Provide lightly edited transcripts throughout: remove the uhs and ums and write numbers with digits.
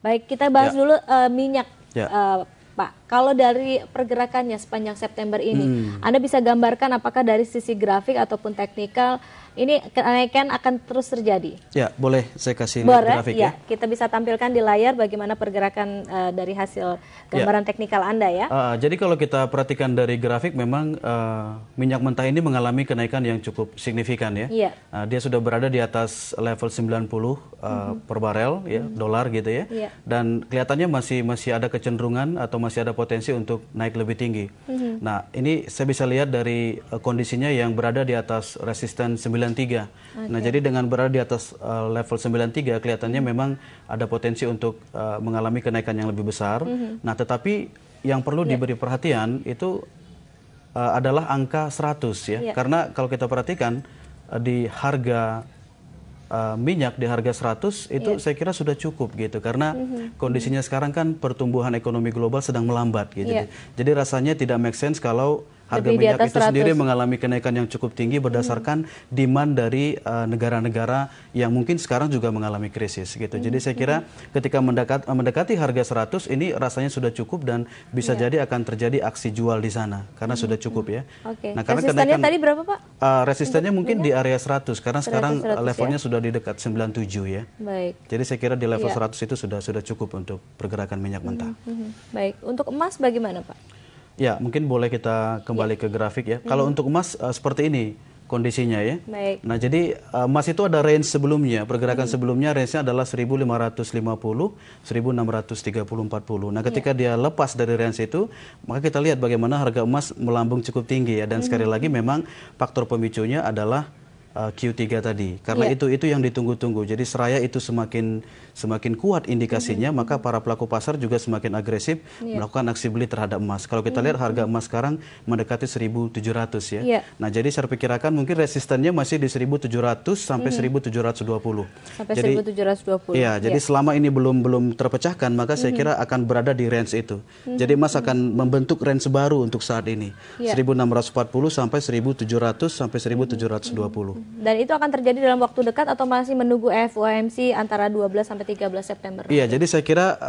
Baik, kita bahas Ya. dulu minyak, Ya. Pak. Kalau dari pergerakannya sepanjang September ini, Anda bisa gambarkan apakah dari sisi grafik ataupun teknikal ini kenaikan akan terus terjadi? Ya, boleh saya kasih lihat grafik ya. Kita bisa tampilkan di layar bagaimana pergerakan dari hasil gambaran teknikal Anda ya. Jadi kalau kita perhatikan dari grafik memang minyak mentah ini mengalami kenaikan yang cukup signifikan ya. Iya. Dia sudah berada di atas level 90 per barel ya, dolar gitu ya. Iya. Dan kelihatannya masih ada kecenderungan atau masih ada potensi untuk naik lebih tinggi. Nah, ini saya bisa lihat dari kondisinya yang berada di atas resisten 93. Nah, jadi dengan berada di atas level 93 kelihatannya memang ada potensi untuk mengalami kenaikan yang lebih besar. Nah, tetapi yang perlu diberi perhatian itu adalah angka 100 ya. Karena kalau kita perhatikan di harga minyak di harga 100 itu saya kira sudah cukup gitu karena kondisinya sekarang kan pertumbuhan ekonomi global sedang melambat gitu. Jadi rasanya tidak make sense kalau harga Lebih di minyak atas itu sendiri 100. mengalami kenaikan yang cukup tinggi berdasarkan demand dari negara-negara yang mungkin sekarang juga mengalami krisis gitu. Jadi saya kira ketika mendekati harga 100 ini rasanya sudah cukup dan bisa jadi akan terjadi aksi jual di sana karena sudah cukup ya. Oke. Nah, karena Resistennya kenaikan tadi berapa, Pak? resistennya mungkin di area 100 karena sekarang 100 levelnya sudah di dekat 97 ya. Baik. Jadi saya kira di level 100 itu sudah cukup untuk pergerakan minyak mentah. Baik. Untuk emas bagaimana, Pak? Ya, mungkin boleh kita kembali ke grafik ya. Kalau untuk emas seperti ini kondisinya ya. Baik. Nah, jadi emas itu ada range sebelumnya. Pergerakan sebelumnya range-nya adalah 1550, 1630, 40. Nah, ketika dia lepas dari range itu, maka kita lihat bagaimana harga emas melambung cukup tinggi ya. Dan sekali lagi memang faktor pemicunya adalah Q3 tadi. Karena itu yang ditunggu-tunggu. Jadi seraya itu semakin kuat indikasinya, maka para pelaku pasar juga semakin agresif melakukan aksi beli terhadap emas. Kalau kita lihat harga emas sekarang mendekati 1.700 ya. Nah, jadi saya perkirakan mungkin resistennya masih di 1.700 sampai 1.720. Sampai Jadi 1.720. Iya, jadi selama ini belum terpecahkan, maka saya kira akan berada di range itu. Jadi emas akan membentuk range baru untuk saat ini. 1.640 sampai 1.700 sampai 1.720. Dan itu akan terjadi dalam waktu dekat atau masih menunggu FOMC antara 12 sampai 13 September? Iya, jadi saya kira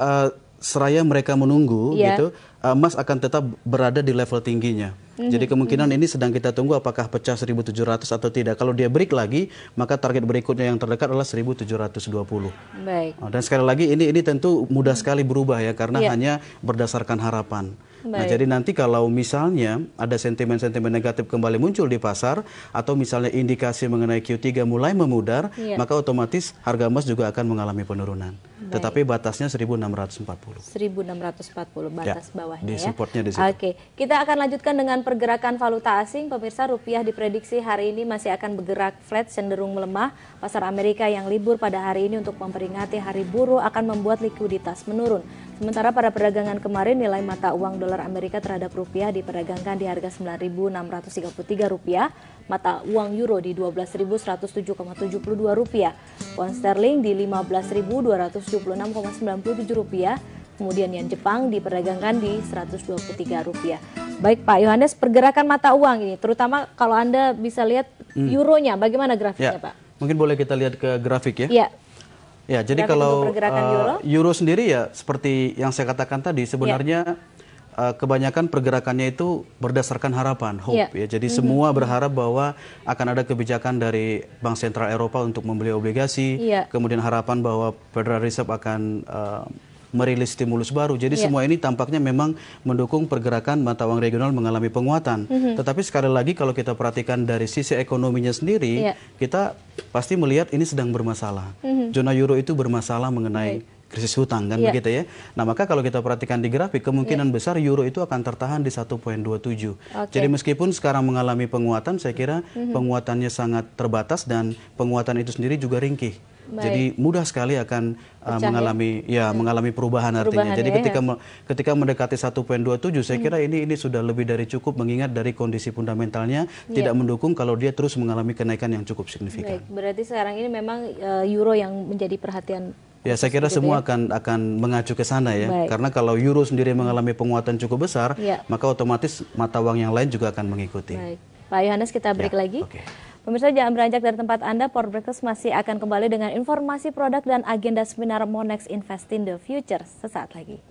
seraya mereka menunggu gitu, emas akan tetap berada di level tingginya. Jadi kemungkinan ini sedang kita tunggu apakah pecah 1.700 atau tidak. Kalau dia break lagi, maka target berikutnya yang terdekat adalah 1.720. Baik. Dan sekali lagi ini tentu mudah sekali berubah ya karena hanya berdasarkan harapan. Nah, jadi nanti kalau misalnya ada sentimen-sentimen negatif kembali muncul di pasar atau misalnya indikasi mengenai Q3 mulai memudar, maka otomatis harga emas juga akan mengalami penurunan. Tetapi batasnya 1.640. 1.640 batas bawahnya di ya. supportnya di situ. Oke, kita akan lanjutkan dengan pergerakan valuta asing. Pemirsa, rupiah diprediksi hari ini masih akan bergerak flat cenderung melemah. Pasar Amerika yang libur pada hari ini untuk memperingati Hari Buruh akan membuat likuiditas menurun. Sementara pada perdagangan kemarin nilai mata uang dolar Amerika terhadap rupiah diperdagangkan di harga Rp9.633, mata uang euro di Rp12.107,72, pound sterling di Rp15.276,97, kemudian yen Jepang diperdagangkan di Rp123. Baik Pak Yohanes, pergerakan mata uang ini, terutama kalau Anda bisa lihat euronya, bagaimana grafiknya Pak? Mungkin boleh kita lihat ke grafik ya. Iya. Ya, jadi Grafik kalau untuk pergerakan euro sendiri ya seperti yang saya katakan tadi sebenarnya kebanyakan pergerakannya itu berdasarkan harapan, hope ya. Jadi semua berharap bahwa akan ada kebijakan dari Bank Sentral Eropa untuk membeli obligasi, kemudian harapan bahwa Federal Reserve akan merilis stimulus baru. Jadi semua ini tampaknya memang mendukung pergerakan mata uang regional mengalami penguatan. Tetapi sekali lagi kalau kita perhatikan dari sisi ekonominya sendiri, kita pasti melihat ini sedang bermasalah. Zona euro itu bermasalah mengenai krisis hutang kan begitu ya. Nah, maka kalau kita perhatikan di grafik kemungkinan besar euro itu akan tertahan di 1.27. Jadi meskipun sekarang mengalami penguatan, saya kira penguatannya sangat terbatas dan penguatan itu sendiri juga ringkih. Jadi mudah sekali akan mengalami perubahan artinya. Jadi ketika mendekati 1.27 saya kira ini sudah lebih dari cukup mengingat dari kondisi fundamentalnya tidak mendukung kalau dia terus mengalami kenaikan yang cukup signifikan. Baik, berarti sekarang ini memang euro yang menjadi perhatian. Ya, saya kira semua akan mengacu ke sana ya. Karena kalau euro sendiri mengalami penguatan cukup besar, maka otomatis mata uang yang lain juga akan mengikuti. Baik. Pak Yohanes, kita break lagi. Pemirsa, jangan beranjak dari tempat Anda, Port Breakfast masih akan kembali dengan informasi produk dan agenda seminar Monex Invest in the Future sesaat lagi.